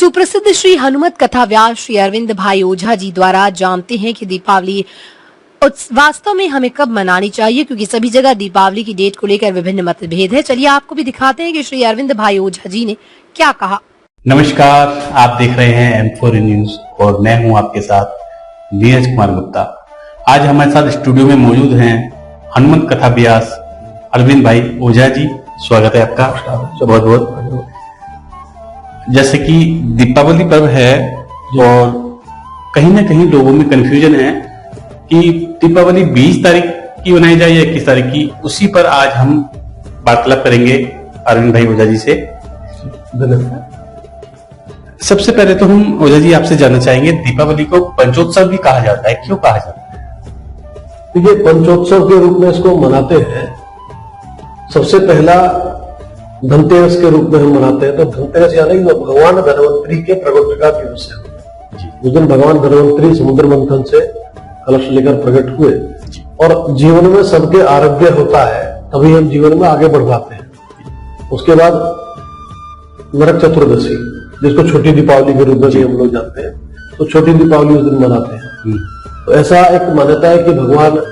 सुप्रसिद्ध श्री हनुमत कथा व्यास श्री अरविंद भाई ओझा जी द्वारा जानते हैं कि दीपावली वास्तव में हमें कब मनानी चाहिए, क्योंकि सभी जगह दीपावली की डेट को लेकर विभिन्न मतभेद है। चलिए आपको भी दिखाते हैं कि श्री अरविंद भाई ओझा जी ने क्या कहा। नमस्कार, आप देख रहे हैं M4 न्यूज और मैं हूं आपके साथ नीरज कुमार गुप्ता। आज हमारे साथ स्टूडियो में मौजूद हैं हनुमत कथा व्यास अरविंद भाई ओझा जी। स्वागत है आपका बहुत बहुत। जैसे कि दीपावली पर्व है और कहीं ना कहीं लोगों में कंफ्यूजन है कि दीपावली 20 तारीख की मनाई जाए या 21 तारीख की, उसी पर आज हम वार्तालाप करेंगे अरविंद भाई ओझा जी से। सबसे पहले तो हम ओझा जी आपसे जानना चाहेंगे, दीपावली को पंचोत्सव भी कहा जाता है, क्यों कहा जाता है? देखिए, पंचोत्सव के रूप में इसको मनाते हैं। सबसे पहला धनतेरस के रूप में हम मनाते हैं। तो धनतेरस यानी भगवान धनवंतरी के प्रकट का दिवस है। उस दिन भगवान धनवंतरी समुद्र मंथन से कलश लेकर प्रकट हुए और जीवन में सबके आरोग्य होता है, तभी हम जीवन में आगे बढ़ पाते हैं। उसके बाद नरक चतुर्दशी, जिसको छोटी दीपावली के रूप में भी हम लोग जानते हैं, तो छोटी दीपावली उस दिन मनाते हैं। तो ऐसा एक मान्यता है कि भगवान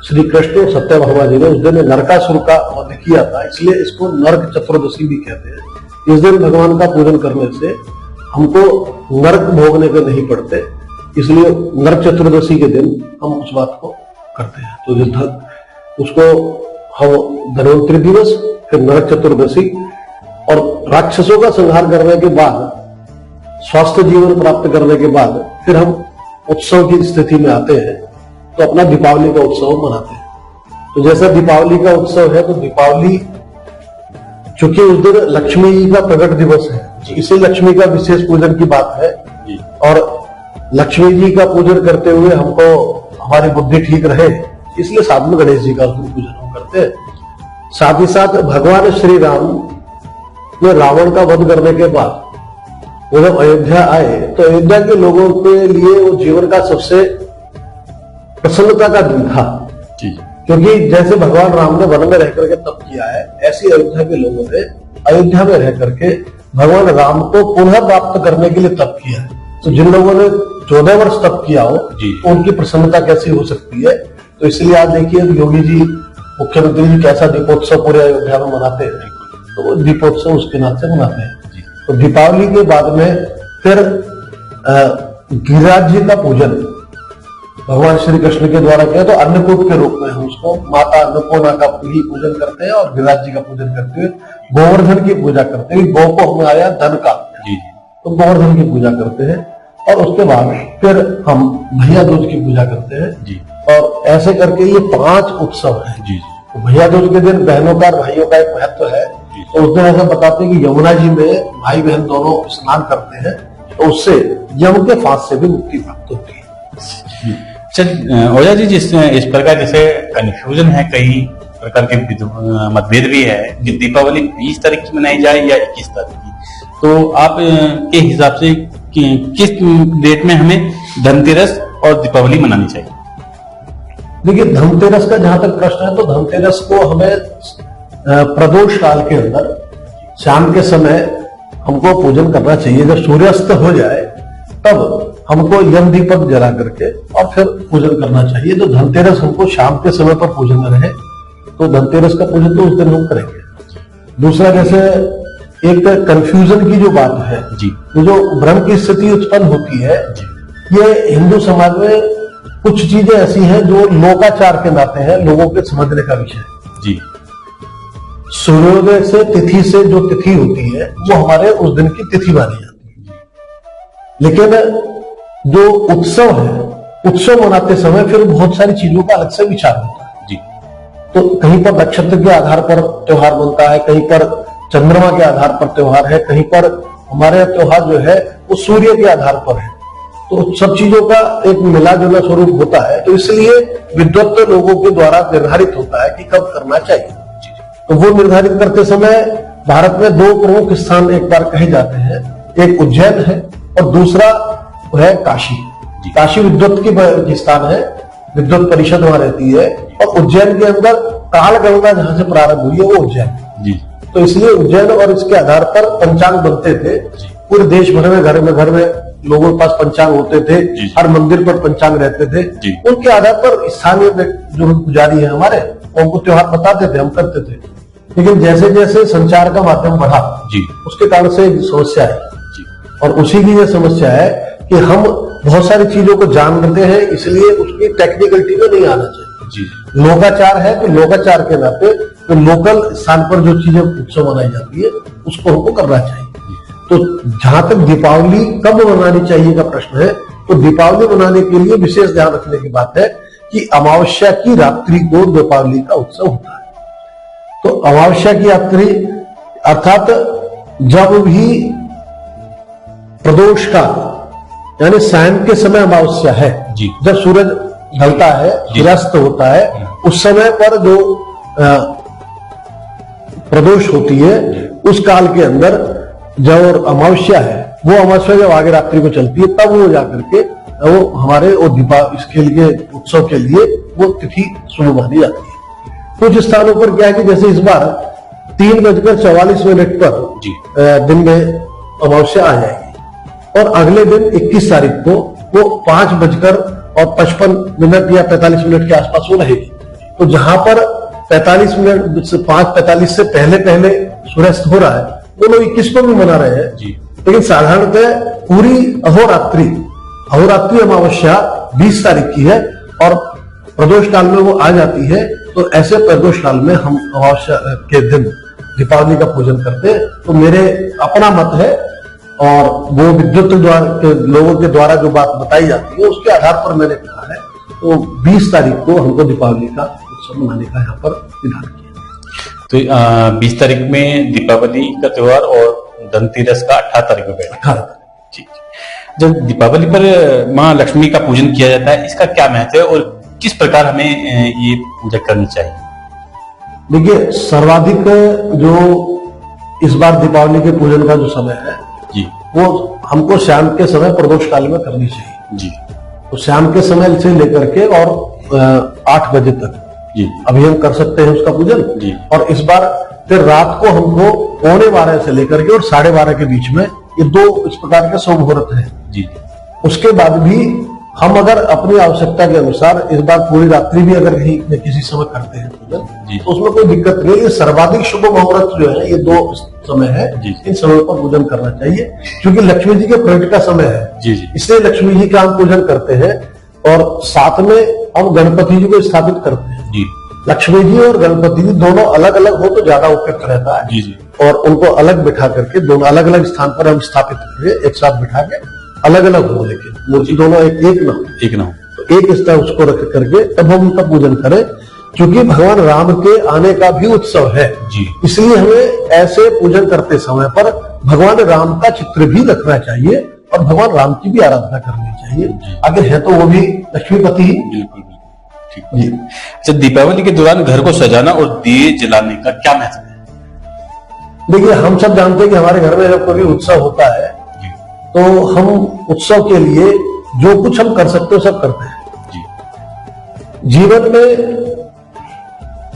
श्री कृष्ण और सत्यभामा जी ने उस दिन नरकासुर का वध किया था, इसलिए इसको नरक चतुर्दशी भी कहते हैं। इस दिन भगवान का पूजन करने से हमको नरक भोगने के नहीं पड़ते, इसलिए नरक चतुर्दशी के दिन हम उस बात को करते हैं। तो जिस उसको हम धनवंतरी दिवस, फिर नरक चतुर्दशी, और राक्षसों का संहार करने के बाद, स्वस्थ जीवन प्राप्त करने के बाद फिर हम उत्सव की स्थिति में आते हैं, तो अपना दीपावली का उत्सव मनाते हैं। तो जैसा दीपावली का उत्सव है, तो दीपावली चूंकि उस दिन लक्ष्मी जी का प्रकट दिवस है, इसी लक्ष्मी का विशेष पूजन की बात है। और लक्ष्मी जी का पूजन करते हुए हमको हमारी बुद्धि ठीक रहे, इसलिए साथ में गणेश जी का पूजन हम करते हैं। साथ ही साथ भगवान श्री राम ने रावण का वध करने के बाद वो जब अयोध्या आए, तो अयोध्या के लोगों के लिए वो जीवन का सबसे प्रसन्नता का दिन था, क्योंकि जैसे भगवान राम ने वन में रह करके तप किया है, ऐसी अयोध्या के लोगों ने अयोध्या में रह करके भगवान राम को पुनः प्राप्त करने के लिए तप किया है। तो जिन लोगों ने 14 वर्ष तप किया हो, तो उनकी प्रसन्नता कैसी हो सकती है। तो इसलिए आज देखिए योगी जी, मुख्यमंत्री जी कैसा दीपोत्सव पूरे अयोध्या में मनाते हैं, तो वो दीपोत्सव उसके नाम से मनाते हैं। तो दीपावली के बाद में फिर गिरिराज जी का पूजन भगवान श्री कृष्ण के द्वारा किया, तो अन्नकूट के रूप में हम उसको माता अन्नपूर्णा का ही पूजन करते हैं और गिरिराज जी का पूजन करते हुए गोवर्धन की पूजा करते हैं। गौ को हमें आया धन का, तो गोवर्धन की पूजा करते हैं। और उसके बाद फिर हम भैया दूज की पूजा करते हैं। और ऐसे करके ये 5 उत्सव है। तो भैया दूज के दिन बहनों का भाइयों का एक महत्व है। तो उस दिन ऐसा बताते हैं कि यमुना जी में भाई बहन दोनों स्नान करते हैं, तो उससे यम के फांस से भी मुक्ति प्राप्त होती है। चल ओझा जी, इस प्रकार जैसे कंफ्यूजन है, कई प्रकार के मतभेद भी है कि दीपावली 20 तारीख की मनाई जाए या 21 तारीख की, तो आप के हिसाब से किस डेट में हमें धनतेरस और दीपावली मनानी चाहिए? देखिए, धनतेरस का जहां तक प्रश्न है, तो धनतेरस को हमें प्रदोष काल के अंदर शाम के समय हमको पूजन करना चाहिए। जब सूर्यास्त हो जाए तब हमको यम दीपक जला करके और फिर पूजन करना चाहिए। तो धनतेरस हमको शाम के समय पर पूजन रहे, तो धनतेरस का पूजन तो उस दिन हम करेंगे। दूसरा, जैसे एक कंफ्यूजन की जो बात है, तो जो भ्रम की स्थिति उत्पन्न होती है, ये हिंदू समाज में कुछ चीजें ऐसी हैं जो लोकाचार के नाते हैं, लोगों के समझने का विषय। सूर्योदय से तिथि से जो तिथि होती है, वो हमारे उस दिन की तिथि मानी जाती है। लेकिन जो उत्सव है, उत्सव मनाते समय फिर बहुत सारी चीजों का अलग से विचार होता है। तो कहीं पर नक्षत्र के आधार पर त्योहार बनता है, कहीं पर चंद्रमा के आधार पर त्योहार है, कहीं पर हमारे त्योहार जो है वो सूर्य के आधार पर है। तो सब चीजों का एक मिला जुला स्वरूप होता है। तो इसलिए विद्वत लोगों के द्वारा निर्धारित होता है कि कब करना चाहिए। तो वो निर्धारित करते समय भारत में 2 प्रमुख स्थान एक बार कहे जाते हैं। एक उज्जैन है और दूसरा है काशी। काशी विद्वत की स्थान है, विद्वत परिषद वहां रहती है। और उज्जैन के अंदर काल गणना जहां से प्रारंभ हुई है वो उज्जैन। तो इसलिए उज्जैन और इसके आधार पर पंचांग बनते थे। पूरे देश भर में घर में लोगों के पास पंचांग होते थे, हर मंदिर पर पंचांग रहते थे। उनके आधार पर स्थानीय जो पुजारी है हमारे, उनको त्योहार बताते थे, हम करते थे। लेकिन जैसे जैसे संचार का माध्यम बढ़ा उसके कारण से समस्या है, और उसी की यह समस्या है कि हम बहुत सारी चीजों को जान लेते हैं, इसलिए उसकी टेक्निकलिटी में नहीं आना चाहिए। लोकाचार है तो लोकाचार के नाते तो लोकल स्थान पर जो चीजें उत्सव मनाई जाती है उसको हमको करना चाहिए। तो जहां तक दीपावली कब मनानी चाहिए का प्रश्न है, तो दीपावली मनाने के लिए विशेष ध्यान रखने की बात है कि अमावस्या की रात्रि को दीपावली का उत्सव होता है। तो अमावस्या की रात्रि अर्थात जब भी प्रदोष का यानी सायं के समय अमावस्या है, जब सूरज ढलता है, सूर्यास्त होता है, उस समय पर जो प्रदोष होती है उस काल के अंदर जब अमावस्या है, वो अमावस्या जब आगे रात्रि को चलती है तब वो जाकर के वो हमारे इसके लिए उत्सव के लिए वो तिथि शुभ मानी जाती है। कुछ स्थानों पर क्या है कि जैसे इस बार 3:44 पर दिन में अमावस्या आ जाएगी और अगले दिन 21 तारीख को वो 5:55 या 45 के आसपास वो रहेगी। तो जहां पर 45 मिनट से 5:45 से पहले सूर्यास्त हो रहा है, वो लोग 21 को भी मना रहे हैं। लेकिन साधारणतः पूरी अहोरात्रि अमावस्या 20 तारीख की है और प्रदोष काल में वो आ जाती है। तो ऐसे प्रदोष काल में हम अमावस्या के दिन दीपावली का पूजन करते हैं। तो मेरे अपना मत है और वो विद्युत के लोगों के द्वारा जो बात बताई जाती है उसके आधार पर मैंने कहा है। तो 20 तारीख को हमको दीपावली का उत्सव मनाने का यहाँ पर विधान किया। तो 20 तारीख में दीपावली का त्योहार और धनतेरस का 18 तारीख में 18 तारीख। जब दीपावली पर माँ लक्ष्मी का पूजन किया जाता है, इसका क्या महत्व है और किस प्रकार हमें ये पूजा करनी चाहिए? देखिए, सर्वाधिक जो इस बार दीपावली के पूजन का जो समय है वो हमको शाम के समय प्रदोष काल में करनी चाहिए। तो शाम के समय से लेकर के और 8 बजे तक अभी हम कर सकते हैं उसका पूजन। और इस बार फिर रात को हमको 11:15 से लेकर के और 12:30 के बीच में ये 2 इस प्रकार के शुभ मुहूर्त है। उसके बाद भी हम अगर अपनी आवश्यकता के अनुसार इस बार पूरी रात्रि भी अगर कहीं किसी समय करते हैं पूजन तो उसमें कोई दिक्कत नहीं। ये सर्वाधिक शुभ मुहूर्त जो है ये 2 समय है, इन समय पर पूजन करना चाहिए क्योंकि लक्ष्मी जी के प्रकट का समय है। इसलिए लक्ष्मी जी का हम पूजन करते हैं और साथ में हम गणपति जी को स्थापित करते हैं। लक्ष्मी जी और गणपति जी दोनों अलग अलग हो तो ज्यादा उपयुक्त रहता है। और उनको अलग बिठा करके दोनों अलग अलग स्थान पर हम स्थापित करें, एक साथ बिठा के अलग अलग हो, लेकिन मूर्ति दोनों एक ना हो। तो एक स्थान उसको रख करके तब हम उनका पूजन करें क्योंकि भगवान राम के आने का भी उत्सव है। इसलिए हमें ऐसे पूजन करते समय पर भगवान राम का चित्र भी रखना चाहिए और भगवान राम की भी आराधना करनी चाहिए। आगे है तो वो भी लक्ष्मीपति ही। बिल्कुल ठीक। अच्छा, दीपावली के दौरान घर को सजाना और दिए जलाने का क्या महत्व है? देखिए, हम सब जानते हैं कि हमारे घर में जब कोई उत्सव होता है तो हम उत्सव के लिए जो कुछ हम कर सकते हो सब करते हैं। जीवन में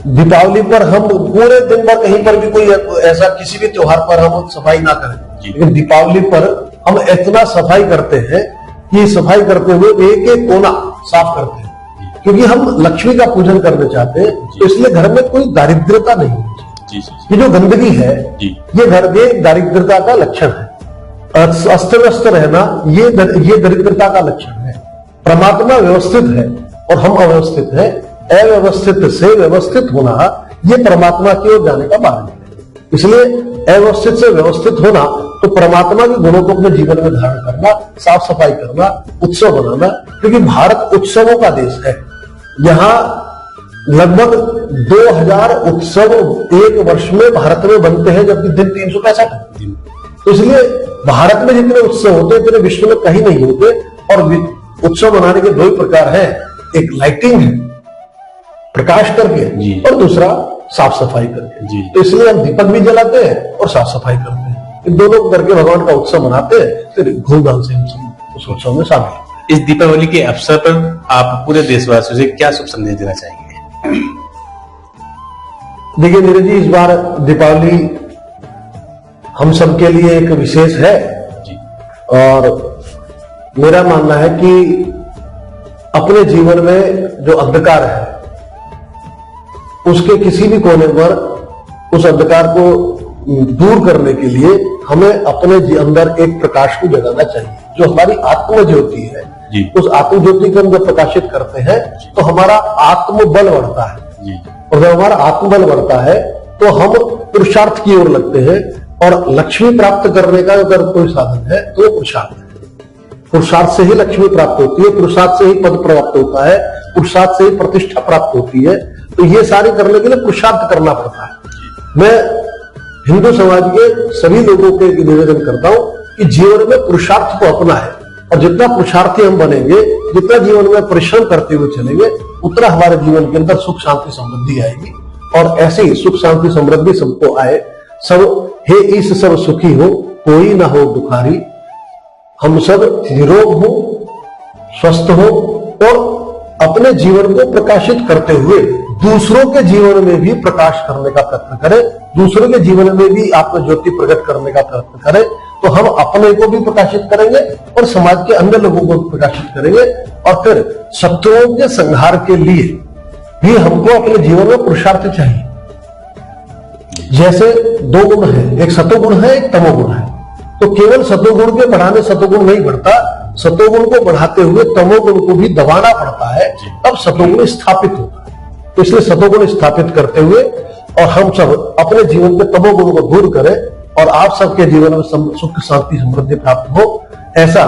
दीपावली पर हम पूरे दिन भर कहीं पर भी कोई ऐसा किसी भी त्योहार पर हम सफाई ना करें, लेकिन दीपावली पर हम इतना सफाई करते हैं कि सफाई करते हुए एक एक कोना साफ करते हैं क्योंकि हम लक्ष्मी का पूजन करना चाहते हैं। तो इसलिए घर में कोई दारिद्रता नहीं होनी चाहिए। ये जो गंदगी है ये घर में दारिद्रता का लक्षण है। अस्त व्यस्त रहना ये दरिद्रता का लक्षण है। परमात्मा व्यवस्थित है और हम अव्यवस्थित हैं। अव्यवस्थित से व्यवस्थित होना ये परमात्मा की ओर जाने का मार्ग है। इसलिए अव्यवस्थित से व्यवस्थित होना तो परमात्मा के गुणों को अपने जीवन में धारण करना, साफ सफाई करना, उत्सव बनाना, क्योंकि भारत उत्सवों का देश है। यहाँ लगभग 2000 उत्सव एक वर्ष में भारत में बनते हैं, जबकि दिन 365 दिन। तो इसलिए भारत में जितने उत्सव होते हैं इतने विश्व में कहीं नहीं होते। और उत्सव मनाने के 2 ही प्रकार है, एक लाइटिंग है प्रकाश करके और दूसरा साफ सफाई करके। तो इसलिए हम दीपक भी जलाते हैं और साफ सफाई करते हैं। इन दोनों करके भगवान का उत्सव मनाते हैं, फिर धूमधाम से उस उत्सव में शामिल होते हैं। इस दीपावली के अवसर पर आप पूरे देशवासियों से क्या शुभ संदेश देना चाहेंगे? देखिए नीरज जी, इस बार दीपावली हम सबके लिए एक विशेष है और मेरा मानना है कि अपने जीवन में जो अंधकार है उसके किसी भी कोने पर उस अंधकार को दूर करने के लिए हमें अपने अंदर एक प्रकाश को जगाना चाहिए। जो हमारी आत्म ज्योति है जी। उस आत्म ज्योति को हम जब प्रकाशित करते हैं तो हमारा आत्मबल बढ़ता है जी। और जब हमारा आत्मबल बढ़ता है तो हम पुरुषार्थ की ओर लगते हैं। और लक्ष्मी प्राप्त करने का अगर कोई साधन है तो पुरुषार्थ है। पुरुषार्थ से ही लक्ष्मी प्राप्त होती है, पुरुषार्थ से ही पद प्राप्त होता है, पुरुषार्थ से ही प्रतिष्ठा प्राप्त होती है। तो ये सारी करने के लिए पुरुषार्थ करना पड़ता है। मैं हिंदू समाज के सभी लोगों के निवेदन करता हूं कि जीवन में पुरुषार्थ को अपनाएं और जितना पुरुषार्थी हम बनेंगे, जितना जीवन में परिश्रम करते हुए चलेंगे, उतना हमारे जीवन के अंदर सुख शांति समृद्धि आएगी। और ऐसे ही सुख शांति समृद्धि सबको आए। सब हे ईश सब सुखी हो, कोई ना हो दुखारी। हम सब निरोग हो, स्वस्थ हो और अपने जीवन को प्रकाशित करते हुए दूसरों के जीवन में भी प्रकाश करने का प्रयत्न करें, दूसरों के जीवन में भी आत्म ज्योति प्रकट करने का प्रयत्न करें। तो हम अपने को भी प्रकाशित करेंगे और समाज के अन्य लोगों को भी प्रकाशित करेंगे। और फिर शत्रुओं के संहार के लिए भी हमको अपने जीवन में पुरुषार्थ चाहिए। जैसे दो गुण है, एक सतोगुण है, एक तमोगुण है। तो केवल सतोगुण के बढ़ाने सतोगुण नहीं बढ़ता, सतोगुण को बढ़ाते हुए तमोगुण को भी दबाना पड़ता है, तब सतोगुण स्थापित होता है। तो इसलिए सतोगुण स्थापित करते हुए और हम सब अपने जीवन के तमोगुण को दूर करें और आप सबके जीवन में सुख शांति समृद्धि प्राप्त हो, ऐसा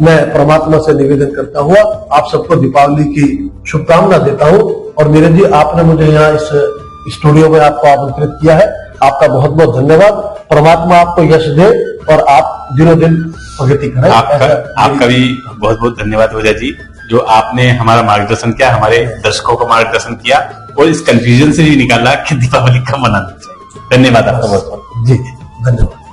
मैं परमात्मा से निवेदन करता हुआ आप सबको दीपावली की शुभकामना देता हूं। और नीरज जी, आपने मुझे यहाँ इस स्टूडियो में आपको आमंत्रित किया है, आपका बहुत बहुत धन्यवाद। परमात्मा आपको यश दे और आप दिनों दिन प्रगति करें। आपका भी बहुत बहुत धन्यवाद ओझा जी, जो आपने हमारा मार्गदर्शन किया, हमारे दर्शकों का मार्गदर्शन किया और इस कंफ्यूजन से भी निकाला कि दीपावली कब मनाना चाहिए। धन्यवाद आपका बहुत बहुत। जी, धन्यवाद।